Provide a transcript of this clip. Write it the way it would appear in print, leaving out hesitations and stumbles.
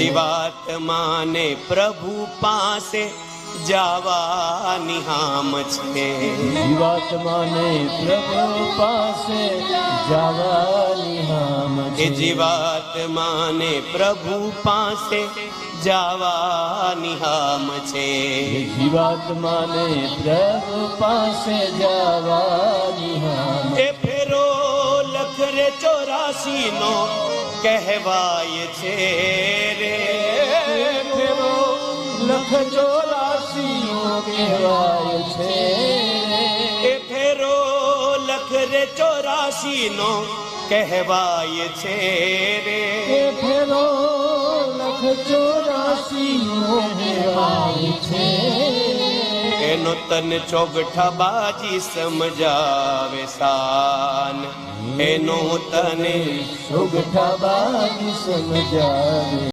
જીવાત્માને પ્રભુ પાસે જાવાની હામ છે. જીવાત્માને પ્રભુ પાસે જવાની હામ છે. જીવાત્માને પ્રભુ પાસે જાવાની હામ છે. જીવાત્માને પ્રભુ પાસે જવાની હામ. એ ફેરો લખરે 84 નો કહેવાય છે રે. ફેરો લખ 84 નો કહેવાય છે. એ ફેરો લખરે 84 નો કહેવાય છે રે. ફેરો લખ 84 નો કહેવાય છે. એનો તન ચોગઠા બાજી સમજાવે શાન. એનો તને ચોગઠા બાજી સમજાવે